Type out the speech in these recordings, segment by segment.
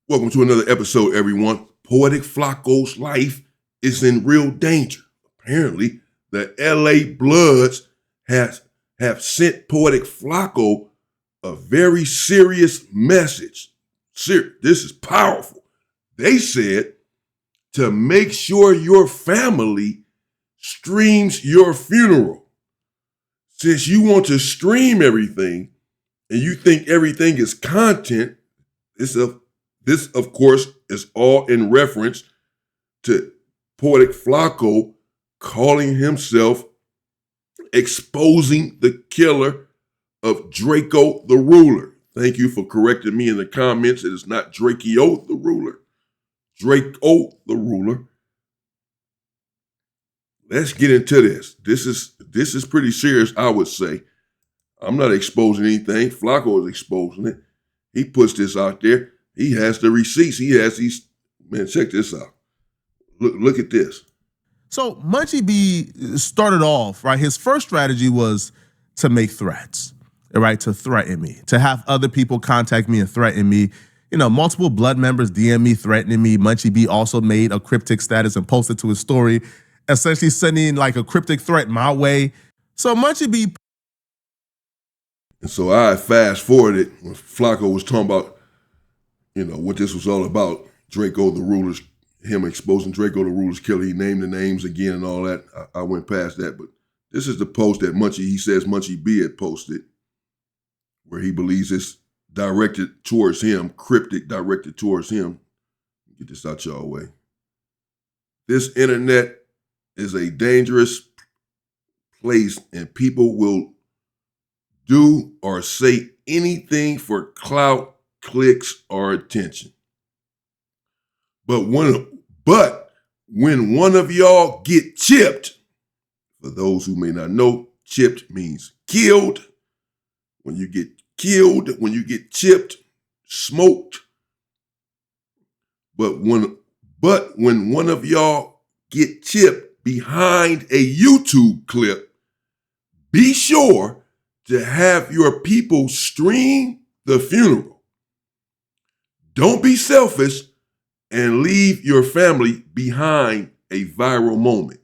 Welcome to another episode, everyone. Poetic Flakko's life is in real danger. Apparently, the LA Bloods have sent Poetic Flakko a very serious message. This is powerful. They said to make sure your family streams your funeral. Since you want to stream everything and you think everything is content, this, of course, is all in reference to Poetic Flakko calling himself exposing the killer of Draco the Ruler. Thank you for correcting me in the comments. It is not Drakeo the Ruler. Draco the Ruler. Let's get into this. This is pretty serious, I would say. I'm not exposing anything. Flakko is exposing it. He puts this out there. He has the receipts. He has these. Man, check this out. Look at this. So Munchie B started off, right? His first strategy was to make threats, right? To threaten me, to have other people contact me and threaten me. You know, multiple blood members DM me, threatening me. Munchie B also made a cryptic status and posted to his story, essentially sending like a cryptic threat my way. So Munchie B. And so I fast forwarded when Flakko was talking about, you know, what this was all about. Draco the Ruler's, him exposing Draco the Ruler's killer. He named the names again and all that. I went past that, but this is the post that he says Munchie B had posted, where he believes it's directed towards him, cryptic directed towards him. Get this out y'all way. This internet is a dangerous place and people will do or say anything for clout, clicks, or attention. But when one of y'all get chipped, for those who may not know, chipped means killed. When you get killed, when you get chipped, smoked. But when one of y'all get chipped behind a YouTube clip, be sure to have your people stream the funeral. Don't be selfish and leave your family behind a viral moment.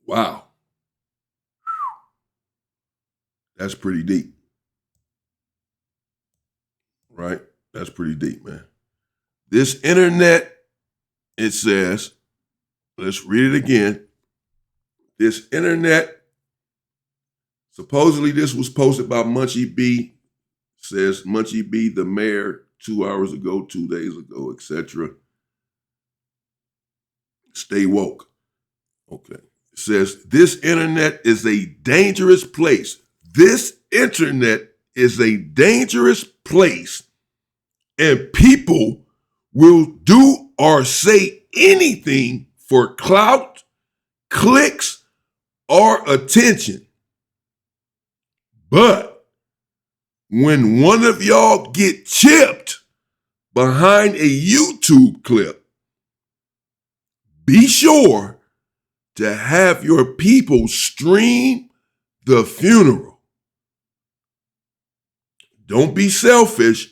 Wow. That's pretty deep. Right? That's pretty deep, man. This internet, it says, let's read it again. This internet, supposedly this was posted by Munchie B. Says Munchie B, the mayor, 2 hours ago, 2 days ago, etc. Stay woke. Okay. It says, this internet is a dangerous place. This internet is a dangerous place, and people will do or say anything for clout, clicks, or attention. But when one of y'all get chipped behind a YouTube clip, be sure to have your people stream the funeral. Don't be selfish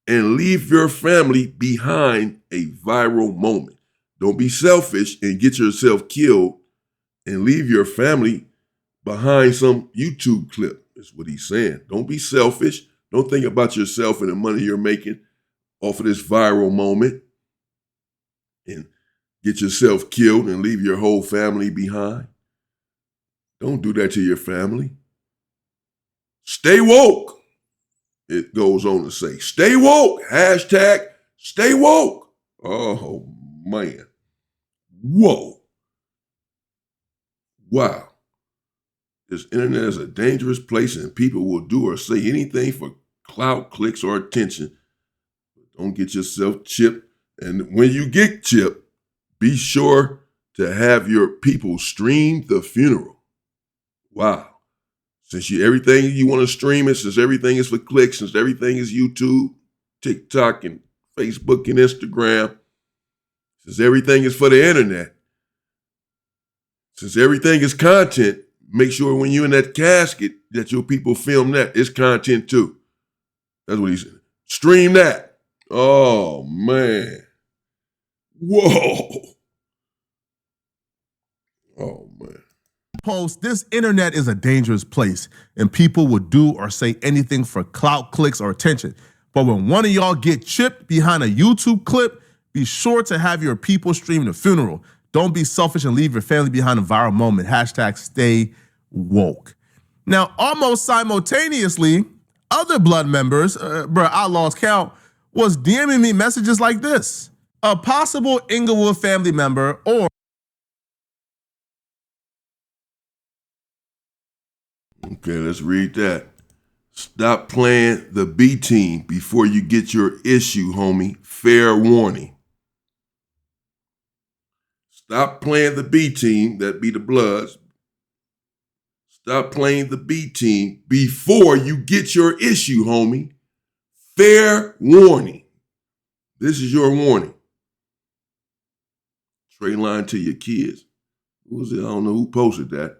and leave your family behind a viral moment. Don't be selfish and get yourself killed and leave your family behind some YouTube clip. Is what he's saying. Don't be selfish. Don't think about yourself and the money you're making off of this viral moment and get yourself killed and leave your whole family behind. Don't do that to your family. Stay woke. It goes on to say, stay woke. Hashtag stay woke. Oh, man. Whoa. Wow. This internet is a dangerous place and people will do or say anything for clout, clicks, or attention. Don't get yourself chipped. And when you get chipped, be sure to have your people stream the funeral. Wow. Since everything you want to stream it, since everything is for clicks, since everything is YouTube, TikTok, and Facebook and Instagram, since everything is for the internet, since everything is content, make sure when you're in that casket that your people film that. It's content too. That's what he said. Stream that. Oh, man. Whoa. Oh, man. Post, this internet is a dangerous place and people will do or say anything for clout, clicks, or attention. But when one of y'all get chipped behind a YouTube clip, be sure to have your people stream the funeral. Don't be selfish and leave your family behind a viral moment. Hashtag stay woke. Now, almost simultaneously, other blood members, I lost count, was DMing me messages like this. A possible Inglewood family member or Okay, let's read that. Stop playing the B team before you get your issue, homie. Fair warning. Stop playing the B team, that be the Bloods. Stop playing the B team before you get your issue, homie. Fair warning. This is your warning. Straight line to your kids. Who was it? I don't know who posted that.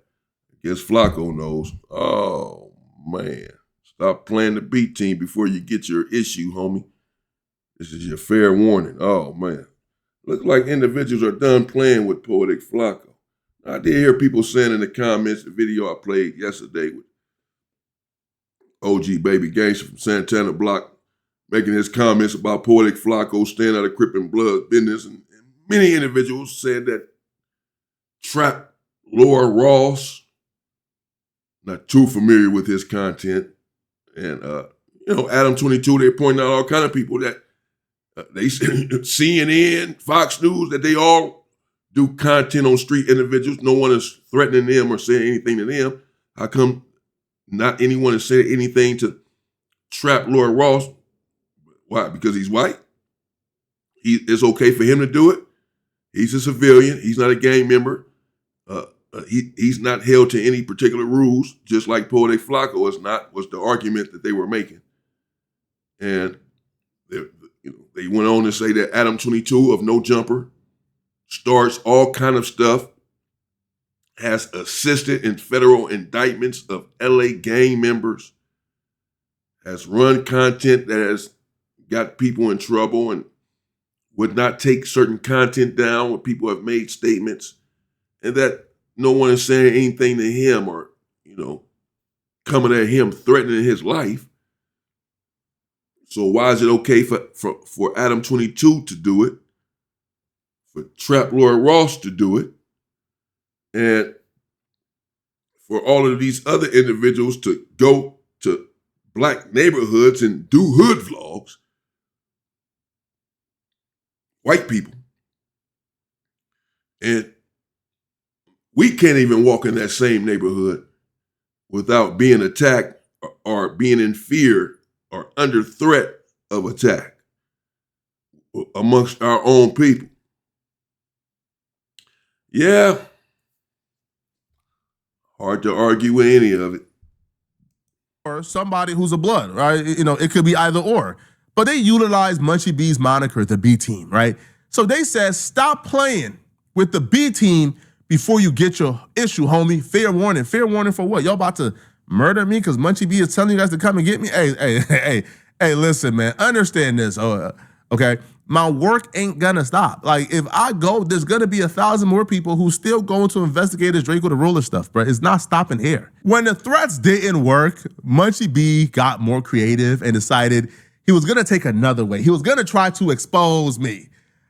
I guess Flakko knows. Oh, man. Stop playing the B team before you get your issue, homie. This is your fair warning. Oh, man. Looks like individuals are done playing with Poetic Flakko. I did hear people saying in the comments, the video I played yesterday with OG Baby Gangster from Santana Block, making his comments about Poetic Flakko staying out of Crip and Blood business. And many individuals said that Trap Laura Ross, not too familiar with his content, and Adam 22, they're pointing out all kind of people that they CNN, Fox News, that they all do content on street individuals. No one is threatening them or saying anything to them. How come not anyone has said anything to Trap Lord Ross? Why? Because he's white? It's okay for him to do it. He's a civilian. He's not a gang member. He's not held to any particular rules, just like Poetic Flakko was the argument that they were making. And they went on to say that Adam 22 of No Jumper starts all kind of stuff, has assisted in federal indictments of LA gang members, has run content that has got people in trouble and would not take certain content down when people have made statements, and that no one is saying anything to him or, coming at him, threatening his life. So why is it okay for Adam 22 to do it, for Trap Lord Ross to do it, and for all of these other individuals to go to black neighborhoods and do hood vlogs? White people. And we can't even walk in that same neighborhood without being attacked or being in fear or under threat of attack amongst our own people. Yeah, hard to argue with any of it. or somebody who's a blood, right? It could be either or. But they utilize Munchie B's moniker, the B team, right? So they said, stop playing with the B team before you get your issue, homie. Fair warning. Fair warning for what? Y'all about to murder me because Munchie B is telling you guys to come and get me? Hey, listen, man. Understand this, okay? My work ain't gonna stop. Like, if I go, there's gonna be 1,000 more people who still going to investigate this Draco the Ruler stuff, bro. It's not stopping here. When the threats didn't work, Munchie B got more creative and decided he was gonna take another way. He was gonna try to expose me.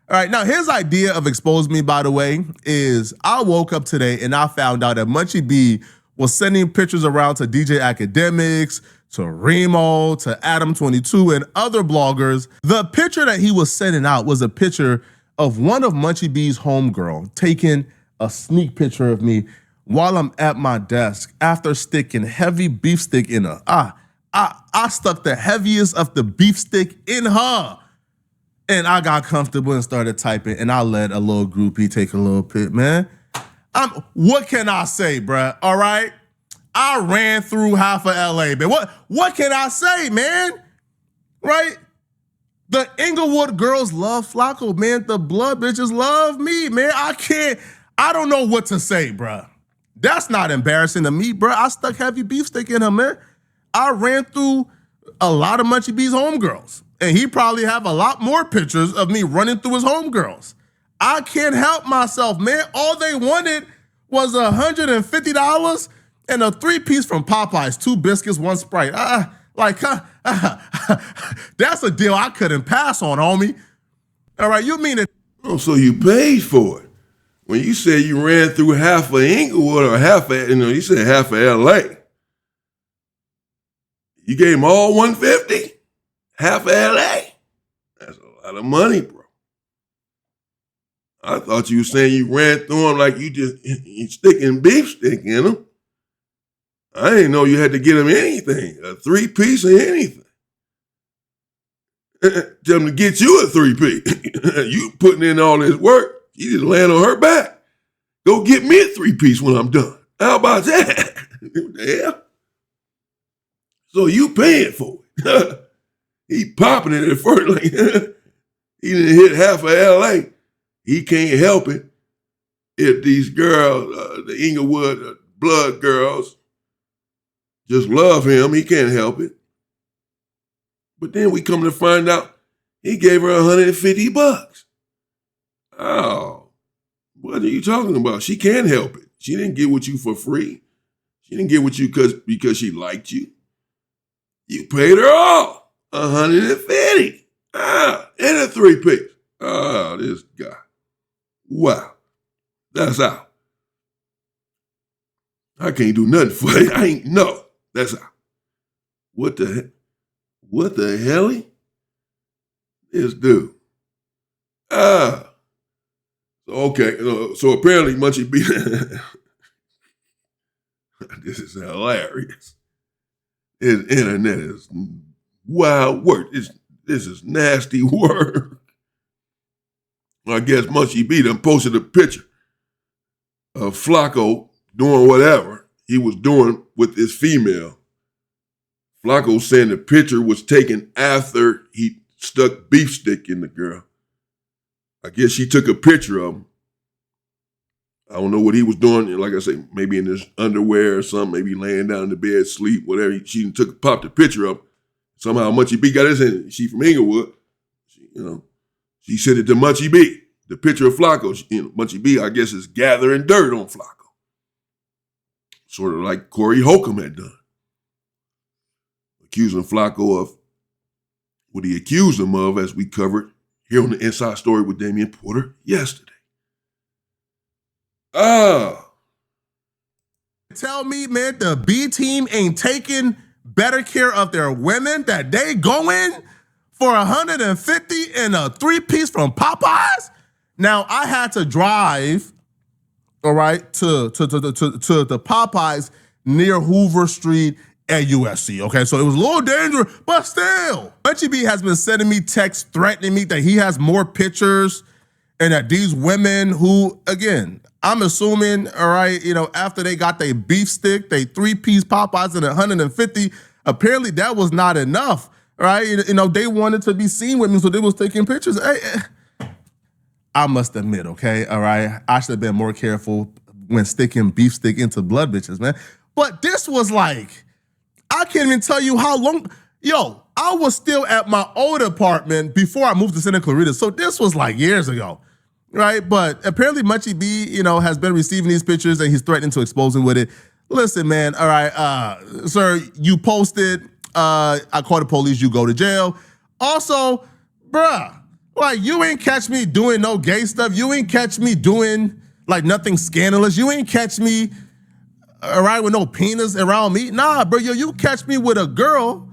All right, now his idea of expose me, by the way, is I woke up today and I found out that Munchie B was sending pictures around to DJ Academics, to Remo, to Adam 22, and other bloggers. The picture that he was sending out was a picture of one of Munchie B's homegirl taking a sneak picture of me while I'm at my desk after sticking heavy beef stick in her. I stuck the heaviest of the beef stick in her. And I got comfortable and started typing, and I let a little groupie take a little pic, man. What can I say, bruh? All right? I ran through half of LA, man. What can I say, man? Right? The Inglewood girls love Flakko, man. The blood bitches love me, man. I don't know what to say, bruh. That's not embarrassing to me, bruh. I stuck heavy beef stick in her, man. I ran through a lot of Munchie B's homegirls. And he probably have a lot more pictures of me running through his homegirls. I can't help myself, man. All they wanted was $150 and a 3-piece from Popeyes, 2 biscuits, 1 Sprite. That's a deal I couldn't pass on, homie. All right, you mean it? Oh, so you paid for it. When you said you ran through half of Inglewood or half of, you said half of LA. You gave him all $150? Half of LA? That's a lot of money, bro. I thought you were saying you ran through them like you sticking beef stick in them. I didn't know you had to get him anything, a 3-piece or anything. Tell him to get you a 3-piece. You putting in all this work, you just land on her back. Go get me a 3-piece when I'm done. How about that? What the hell? So you paying for it. He popping it at first. Like, he didn't hit half of LA. He can't help it if these girls, the Inglewood blood girls, just love him. He can't help it. But then we come to find out he gave her $150. Oh, what are you talking about? She can't help it. She didn't get with you for free. She didn't get with you because she liked you. You paid her all $150. And a 3-piece. Oh, this guy. Wow. That's out. I can't do nothing for it. No, that's out. What the hell? This dude. Okay. So apparently Munchie B. This is hilarious. His internet is wild work. This is nasty work. I guess Munchie B done posted a picture of Flakko doing whatever he was doing with this female. Flakko saying the picture was taken after he stuck beef stick in the girl. I guess she took a picture of him. I don't know what he was doing. Like I say, maybe in his underwear or something, maybe laying down in the bed, sleep, whatever. She popped a picture of him. Somehow Munchie B got his hand. She from Inglewood. She sent it to Munchie B. The picture of Flakko. Munchie B, I guess, is gathering dirt on Flakko. Sort of like Corey Holcomb had done. Accusing Flakko of what he accused him of, as we covered here on the Inside Story with Damian Porter yesterday. Tell me, man, the B team ain't taking better care of their women, that they going for $150 and a 3-piece from Popeyes? Now, I had to drive, all right, to the Popeyes near Hoover Street at USC, okay? So it was a little dangerous, but still. Munchie B has been sending me texts threatening me that he has more pictures and that these women who, again, I'm assuming, all right, after they got their beef stick, they 3-piece Popeyes and $150, apparently that was not enough, right? They wanted to be seen with me, so they was taking pictures. I must admit, okay, all right, I should have been more careful when sticking beef stick into blood bitches, man. But this was like, I can't even tell you how long. I was still at my old apartment before I moved to Santa Clarita, so this was like years ago. Right, but apparently Munchie B, has been receiving these pictures and he's threatening to expose him with it. Listen, man, all right, sir, you posted, I call the police, you go to jail. Also, bruh, like you ain't catch me doing no gay stuff. You ain't catch me doing like nothing scandalous. You ain't catch me, all right, with no penis around me. Nah, bro, you catch me with a girl,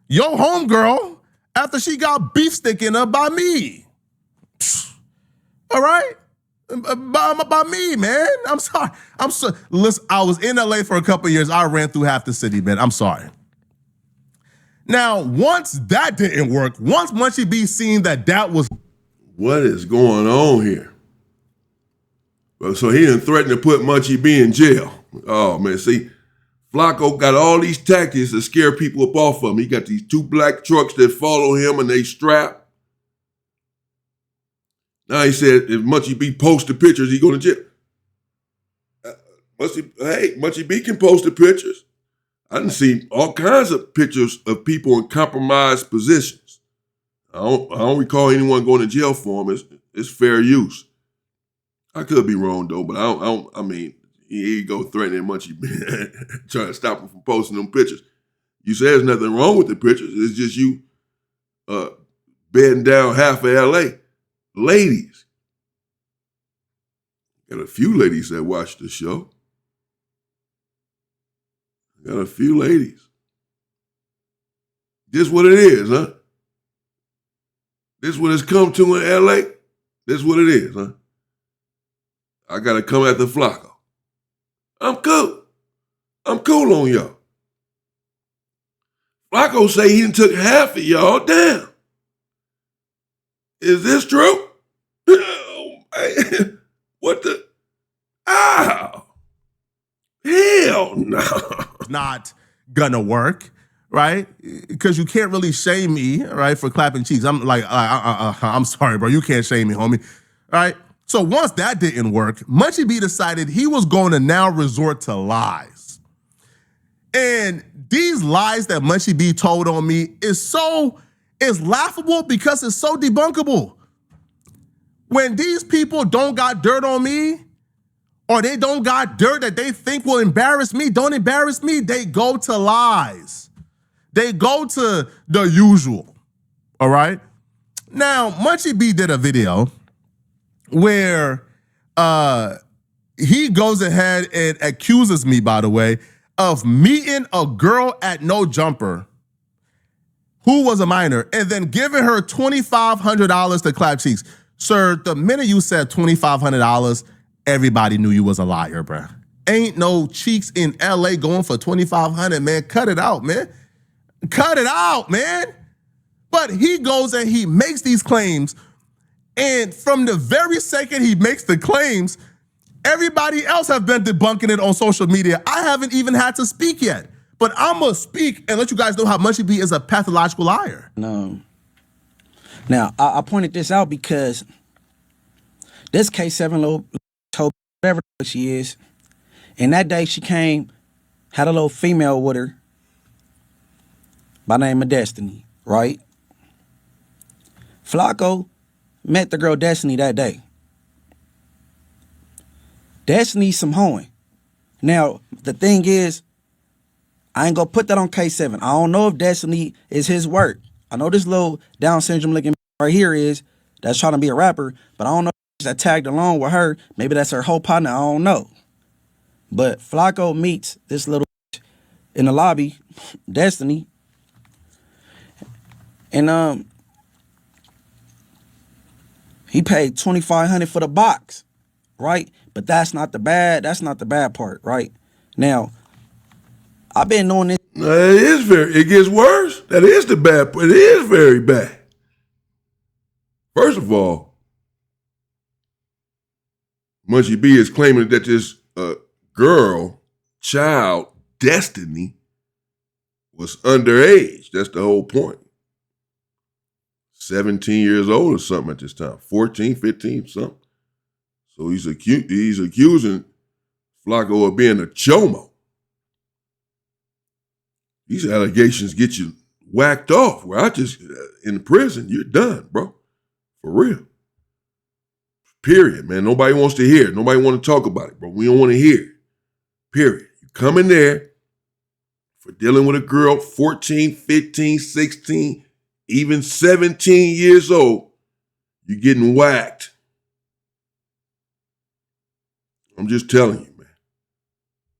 your homegirl, after she got beef stick in her by me. All right? By me, man. I'm sorry. Listen, I was in LA for a couple of years. I ran through half the city, man. I'm sorry. Now, once that didn't work, once Munchie B seen that was... What is going on here? So he didn't threaten to put Munchie B in jail. Oh, man. See, Flakko got all these tactics to scare people up off of him. He got these 2 black trucks that follow him and they strap. Now he said if Munchie B posts the pictures, he go to jail. Munchie B can post the pictures. I done seen all kinds of pictures of people in compromised positions. I don't recall anyone going to jail for him. It's fair use. I could be wrong though, but I mean, here you go threatening Munchie, trying to stop him from posting them pictures. You say there's nothing wrong with the pictures. It's just you bedding down half of LA. Ladies. Got a few ladies that watch the show. Got a few ladies. This what it is, huh? This what it's come to in LA? This what it is, huh? I gotta come after Flakko. I'm cool. I'm cool on y'all. Flakko say he done took half of y'all down. Is this true? Oh, man. What the? Ow. Hell no. Not gonna work, right? Because you can't really shame me, right, for clapping cheeks. I'm like, I'm sorry, bro. You can't shame me, homie. All right? So once that didn't work, Munchie B decided he was going to now resort to lies. And these lies that Munchie B told on me is laughable because it's so debunkable. When these people don't got dirt on me, or they don't got dirt that they think will embarrass me, don't embarrass me, they go to lies. They go to the usual, all right? Now, Munchie B did a video where he goes ahead and accuses me, by the way, of meeting a girl at No Jumper who was a minor and then giving her $2,500 to clap cheeks. Sir, the minute you said $2,500, everybody knew you was a liar, bro. Ain't no cheeks in LA going for $2,500, man. Cut it out, man. Cut it out, man. But he goes and he makes these claims, and from the very second he makes the claims, everybody else have been debunking it on social media. I haven't even had to speak yet. But I'm going to speak and let you guys know how Munchie B is a pathological liar. No. Now, I pointed this out because this K7 little told whatever she is, and that day she came, had a little female with her by the name of Destiny, right? Flakko met the girl Destiny that day. Destiny's some hoeing. Now, the thing is, I ain't gonna put that on K7. I don't know if Destiny is his work. I know this little Down syndrome looking right here that's trying to be a rapper, but I don't know if that tagged along with her. Maybe that's her whole partner. I don't know. But Flakko meets this little in the lobby, Destiny, and he paid $2,500 for the box, right? But that's not the bad part, right? Now, I've been knowing this. It gets worse. That is the bad part. It is very bad. First of all, Munchie B is claiming that this child, Destiny, was underage. That's the whole point. 17 years old or something at this time. 14, 15, something. So he's accusing Flakko of being a chomo. These allegations get you whacked off. Where in prison, you're done, bro. For real. Period, man. Nobody wants to hear it. Nobody want to talk about it, bro. We don't want to hear it. Period. You come in there for dealing with a girl 14, 15, 16, even 17 years old, you're getting whacked. I'm just telling you, man.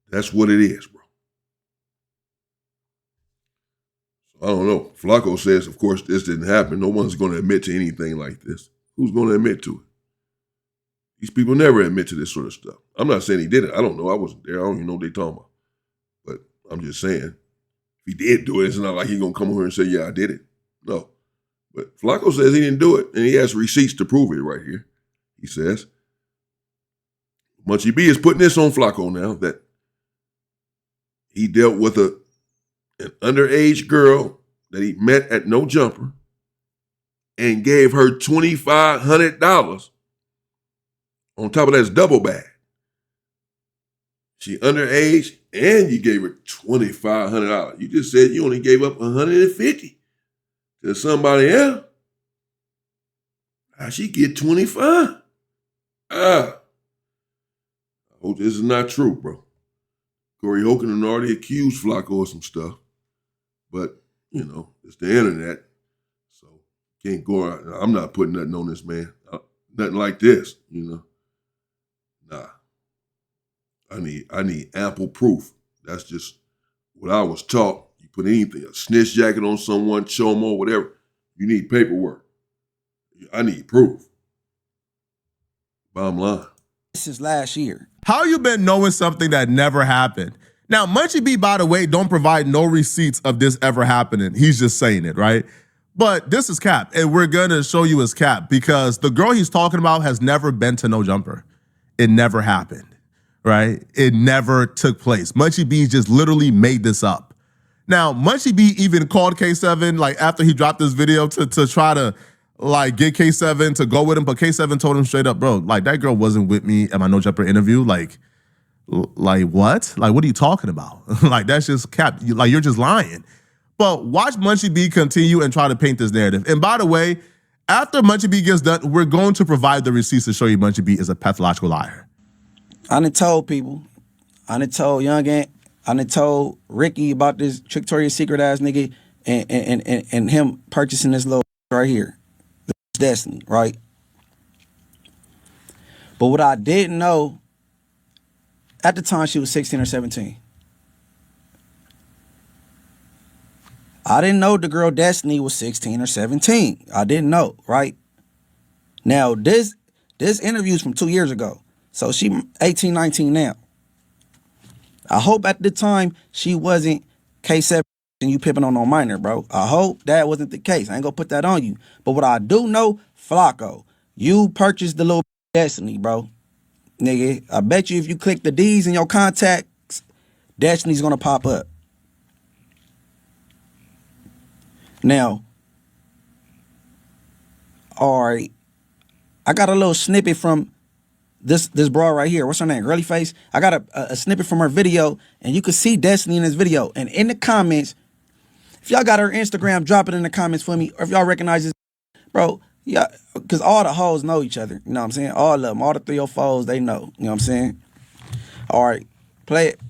That's what it is, bro. I don't know. Flakko says, of course, this didn't happen. No one's going to admit to anything like this. Who's going to admit to it? These people never admit to this sort of stuff. I'm not saying he did it. I don't know. I wasn't there. I don't even know what they're talking about. But I'm just saying, if he did do it, it's not like he's going to come over here and say, yeah, I did it. No. But Flakko says he didn't do it, and he has receipts to prove it right here. He says. Munchie B is putting this on Flakko now, that he dealt with an underage girl that he met at No Jumper and gave her $2,500. On top of that, it's double bag. She underage and you gave her $2,500. You just said you only gave up $150 to somebody else. How she get 25? I hope this is not true, bro. Corey Hogan already accused Flakko of some stuff. But, you know, it's the internet. So can't go out. I'm not putting nothing on this man. Nothing like this, you know. Nah. I need ample proof. That's just what I was taught. You put anything, a snitch jacket on someone, chomo, whatever. You need paperwork. I need proof. Bottom line. This is last year. How you been knowing something that never happened? Now, Munchie B, by the way, don't provide no receipts of this ever happening. He's just saying it, right? But this is cap, and we're gonna show you his cap because the girl he's talking about has never been to No Jumper. It never happened, right? It never took place. Munchie B just literally made this up. Now, Munchie B even called K7 like after he dropped this video to try to like get K7 to go with him, but K7 told him straight up, bro, like that girl wasn't with me at my No Jumper interview. Like what? Like, what are you talking about? Like, that's just cap. Like, you're just lying. But watch Munchie B continue and try to paint this narrative. And by the way, after Munchie B gets done, we're going to provide the receipts to show you Munchie B is a pathological liar. I done told people. I done told Young Ant. I done told Ricky about this Victoria's Secret ass nigga and him purchasing this little right here. This Destiny, right? But what I didn't know, at the time she was 16 or 17. I didn't know the girl Destiny was 16 or 17. I didn't know, right? Now, this interview is from 2 years ago. So she 18, 19 now. I hope at the time she wasn't K7 and you pimping on no minor, bro. I hope that wasn't the case. I ain't gonna put that on you. But what I do know, Flakko, you purchased the little Destiny, bro. Nigga, I bet you if you click the D's in your contacts, Destiny's gonna pop up. Now, all right, I got a little snippet from this bra right here. What's her name? Girly Face. I got a snippet from her video, and you can see Destiny in this video. And in the comments, if y'all got her Instagram, drop it in the comments for me. Or if y'all recognize this, bro, yeah, because all the hoes know each other. You know what I'm saying? All of them, all the 304s, they know. You know what I'm saying? All right, play it.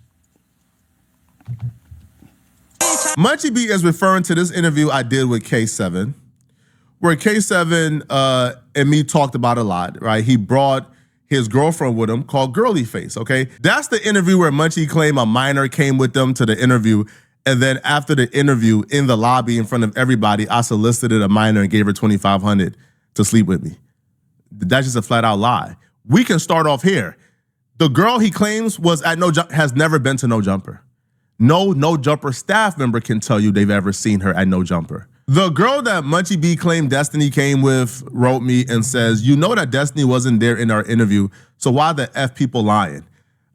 Munchie B is referring to this interview I did with K7, where K7 and me talked about a lot, right? He brought his girlfriend with him called Girly Face, okay? That's the interview where Munchie claimed a minor came with them to the interview, and then after the interview, in the lobby in front of everybody, I solicited a minor and gave her $2,500 to sleep with me. That's just a flat out lie. We can start off here. The girl he claims was at has never been to No Jumper. No Jumper staff member can tell you they've ever seen her at No Jumper. The girl that Munchie B claimed Destiny came with wrote me and says, you know that Destiny wasn't there in our interview, so why the F people lying?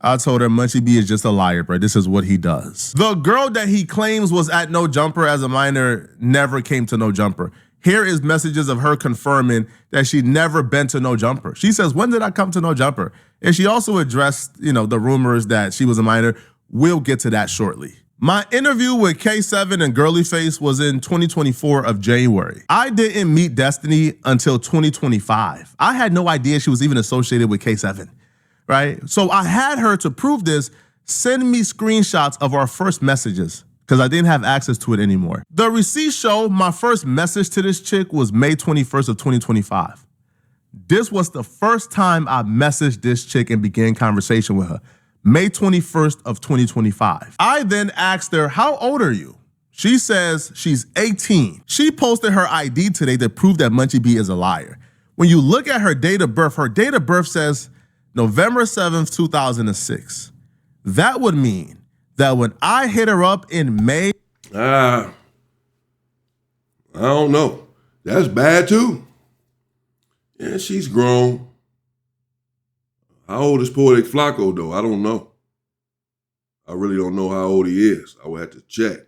I told her Munchie B is just a liar, bro. This is what he does. The girl that he claims was at No Jumper as a minor never came to No Jumper. Here is messages of her confirming that she'd never been to No Jumper. She says, when did I come to No Jumper? And she also addressed, the rumors that she was a minor. We'll get to that shortly. My interview with K7 and Girly Face was in 2024 of January. I didn't meet Destiny until 2025. I had no idea she was even associated with K7, right? So I had her, to prove this, send me screenshots of our first messages because I didn't have access to it anymore. The receipts show my first message to this chick was May 21st of 2025. This was the first time I messaged this chick and began conversation with her. May 21st of 2025. I then asked her, how old are you? She says she's 18. She posted her ID today to prove that Munchie B is a liar. When you look at her date of birth says November 7th, 2006. That would mean that when I hit her up in May. I don't know. That's bad too. Yeah, she's grown. How old is Poetic Flakko, though? I don't know. I really don't know how old he is. I would have to check.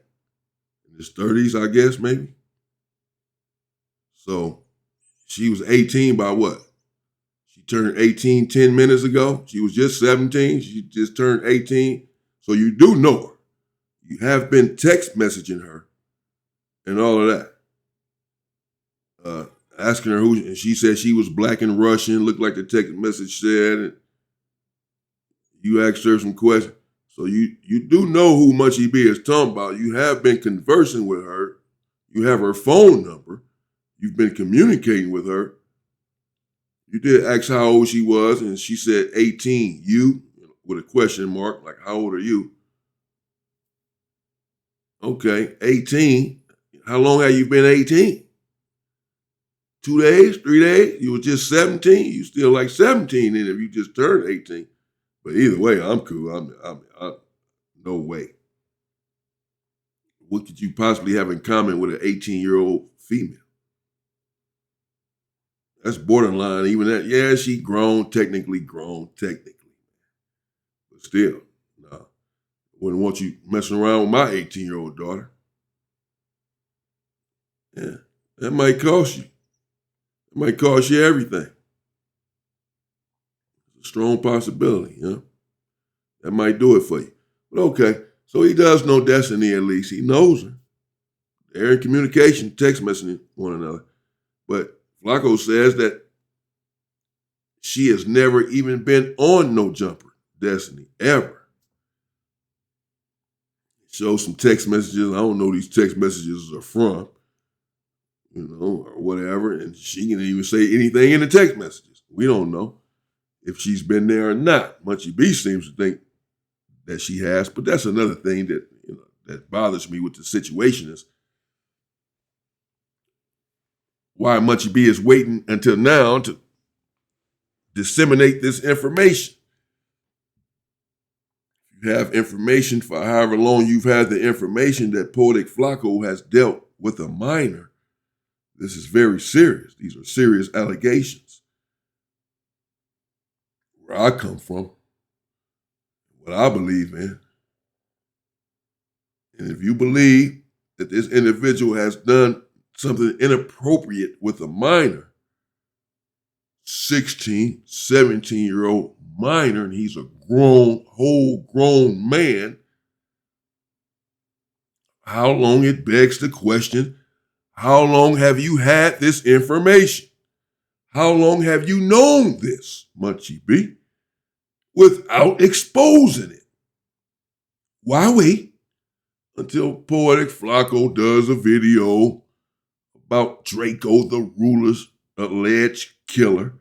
In his 30s, I guess, maybe. So, she was 18 by what? She turned 18 10 minutes ago. She was just 17. She just turned 18. So you do know her. You have been text messaging her and all of that. asking her who, and she said she was black and Russian, looked like the text message said. And you asked her some questions. So you do know who Munchie B is talking about. You have been conversing with her. You have her phone number. You've been communicating with her. You did ask how old she was, and she said 18. You, with a question mark, like, how old are you? Okay, 18. How long have you been 18? 2 days, 3 days? You were just 17? You still like 17 then if you just turned 18. But either way, I'm cool. I'm no way. What could you possibly have in common with an 18-year-old female? That's borderline. Even that, yeah, she technically grown. But still, nah. Wouldn't want you messing around with my 18-year-old daughter. Yeah, that might cost you. It might cost you everything. It's a strong possibility, you know? That might do it for you. But okay, so he does know Destiny at least. He knows her. They're in communication, text messaging one another. But Flakko says that she has never even been on no jumper, Destiny, ever. Shows some text messages. I don't know who these text messages are from, you know, or whatever. And she can even say anything in the text messages. We don't know if she's been there or not. Munchie B seems to think that she has, but that's another thing that, you know, that bothers me with the situation is why Munchie B is waiting until now to disseminate this information. You have information for however long you've had the information that Poetic Flakko has dealt with a minor. This is very serious. These are serious allegations. Where I come from, what I believe in. And if you believe that this individual has done something inappropriate with a minor, 16, 17-year-old minor, and he's a whole grown man, how long it begs the question, how long have you had this information? How long have you known this, Munchie B, without exposing it? Why wait until Poetic Flakko does a video about Draco the Ruler's alleged killer,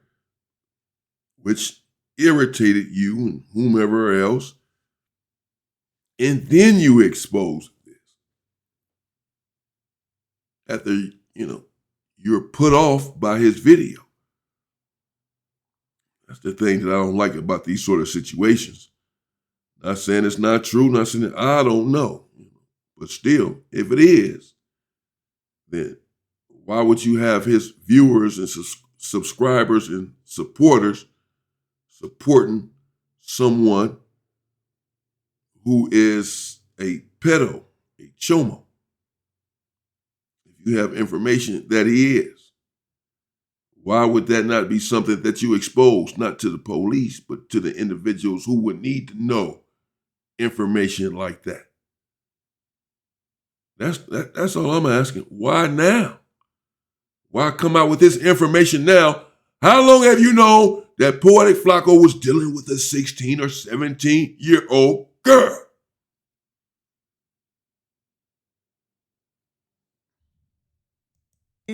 which irritated you and whomever else, and then you expose this? After, you know, you're put off by his video. That's the thing that I don't like about these sort of situations. Not saying it's not true, not saying that I don't know. But still, if it is, then why would you have his viewers and subscribers and supporters supporting someone who is a pedo, a chomo? If you have information that he is, why would that not be something that you expose, not to the police, but to the individuals who would need to know information like that? That's all I'm asking. Why now? Why come out with this information now? How long have you known that Poetic Flakko was dealing with a 16 or 17-year-old girl?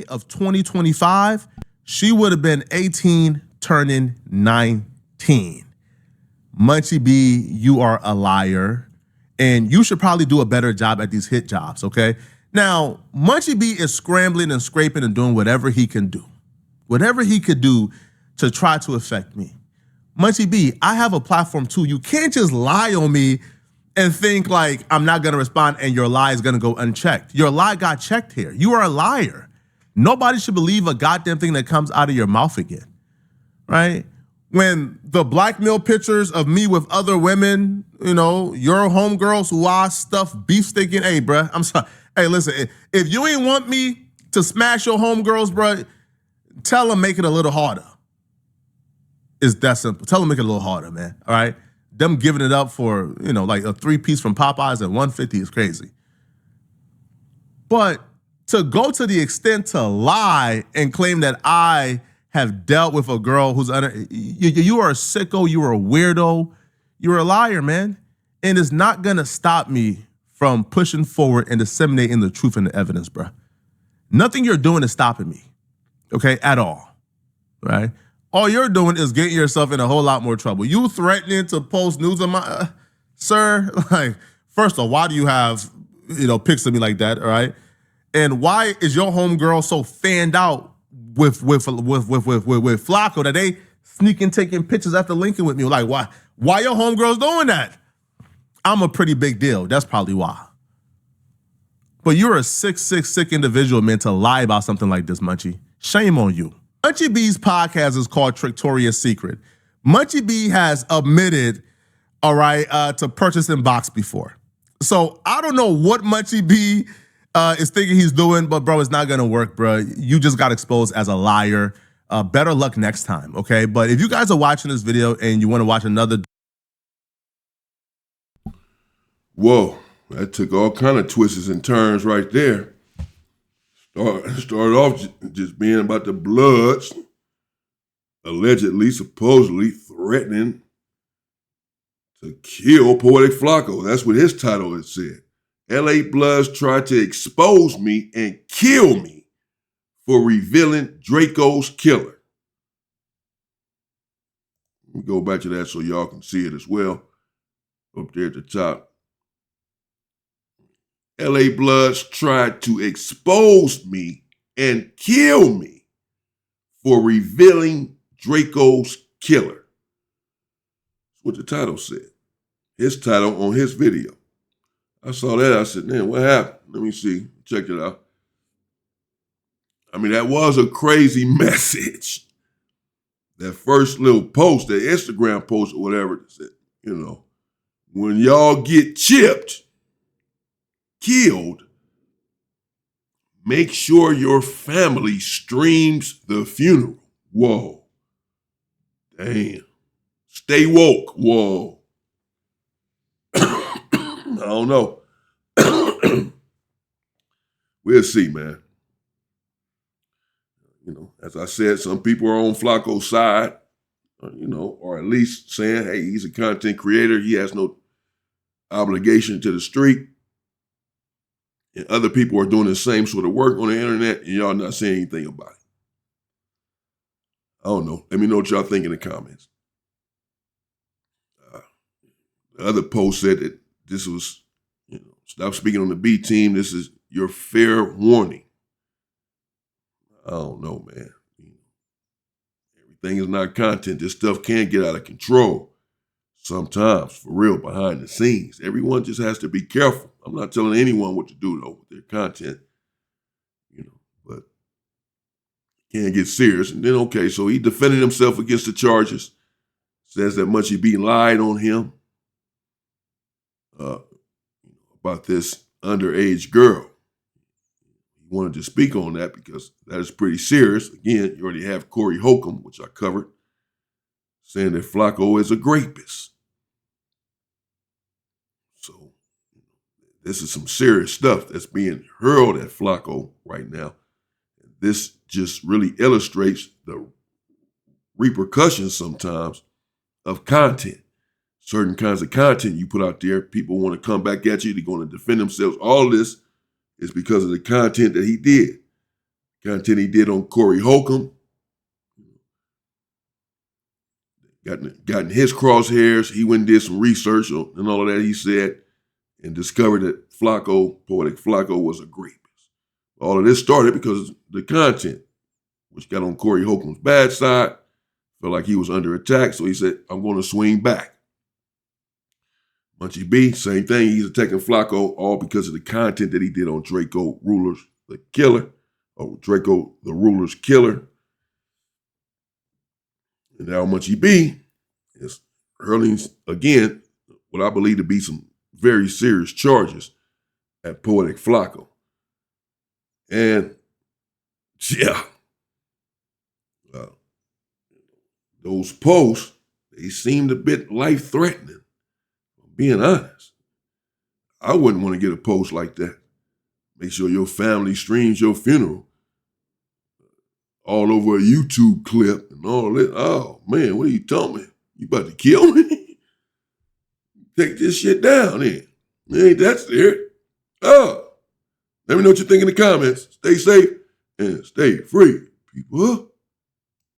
Of 2025, she would have been 18 turning 19. Munchie B, you are a liar, and you should probably do a better job at these hit jobs, okay? Now, Munchie B is scrambling and scraping and doing whatever he can do. Whatever he could do to try to affect me. Munchie B, I have a platform too. You can't just lie on me and think like I'm not gonna respond and your lie is gonna go unchecked. Your lie got checked here. You are a liar. Nobody should believe a goddamn thing that comes out of your mouth again, right? When the blackmail pictures of me with other women, you know, your homegirls who I stuff beef sticking, hey, bruh, I'm sorry. Hey, listen, if you ain't want me to smash your homegirls, bruh, tell them make it a little harder. It's that simple. Tell them make it a little harder, man, all right? Them giving it up for, you know, like a 3-piece from Popeyes at $150 is crazy. But to go to the extent to lie and claim that I have dealt with a girl who's under, you are a sicko, you are a weirdo, you're a liar, man. And it's not gonna stop me from pushing forward and disseminating the truth and the evidence, bro. Nothing you're doing is stopping me, okay, at all, right? All you're doing is getting yourself in a whole lot more trouble. You threatening to post news of my, sir, like, first of all, why do you have, pics of me like that, all right? And why is your homegirl so fanned out with Flakko that they sneaking taking pictures after linking with me? Like, why your homegirl's doing that? I'm a pretty big deal. That's probably why. But you're a sick individual, man, to lie about something like this, Munchie. Shame on you. Munchie B's podcast is called Trictoria's Secret. Munchie B has admitted, all right, to purchasing box before. So I don't know what Munchie B is thinking he's doing, but bro, it's not gonna work, bro. You just got exposed as a liar. Better luck next time, okay? But if you guys are watching this video and you want to watch another, Whoa, that took all kind of twists and turns right there. Started off just being about the Bloods, allegedly, supposedly threatening to kill Poetic Flakko. That's what his title had said. LA Bloods tried to expose me and kill me for revealing Draco's killer. Let me go back to that so y'all can see it as well. Up there at the top. LA Bloods tried to expose me and kill me for revealing Draco's killer. That's what the title said. His title on his video. I saw that. I said, man, what happened? Let me see. Check it out. I mean, that was a crazy message. That first little post, that Instagram post or whatever, that said, when y'all get chipped, killed, make sure your family streams the funeral. Whoa. Damn. Stay woke. Whoa. I don't know. We'll see, man. As I said, some people are on Flakko's side, or at least saying, hey, he's a content creator. He has no obligation to the street. And other people are doing the same sort of work on the internet, and y'all not saying anything about it. I don't know. Let me know what y'all think in the comments. The other post said that this was, stop speaking on the B team. This is your fair warning. I don't know, man. Everything is not content. This stuff can get out of control sometimes, for real, behind the scenes. Everyone just has to be careful. I'm not telling anyone what to do, though, with their content, but it can get serious. And then, okay, so he defended himself against the charges, says that Munchie B lied on him about this underage girl. He wanted to speak on that because that is pretty serious. Again, you already have Corey Holcomb, which I covered, saying that Flakko is a rapist. So this is some serious stuff that's being hurled at Flakko right now. This just really illustrates the repercussions sometimes of content. Certain kinds of content you put out there, people want to come back at you. They're going to defend themselves. All this is because of the content that he did. Content he did on Corey Holcomb. Gotten his crosshairs. He went and did some research and all of that, he said, and discovered that Poetic Flakko was a rapist. All of this started because of the content, which got on Corey Holcomb's bad side. Felt like he was under attack, so he said, I'm going to swing back. Munchie B, same thing. He's attacking Flakko, all because of the content that he did on Draco Rulers, the killer, or Draco the Ruler's killer. And now Munchie B is hurling, again, what I believe to be some very serious charges at Poetic Flakko. And, yeah, those posts, they seemed a bit life-threatening. Being honest, I wouldn't want to get a post like that. Make sure your family streams your funeral all over a YouTube clip and all that. Oh, man, what are you telling me? You about to kill me? Take this shit down then. Ain't that serious? Oh, let me know what you think in the comments. Stay safe and stay free, people.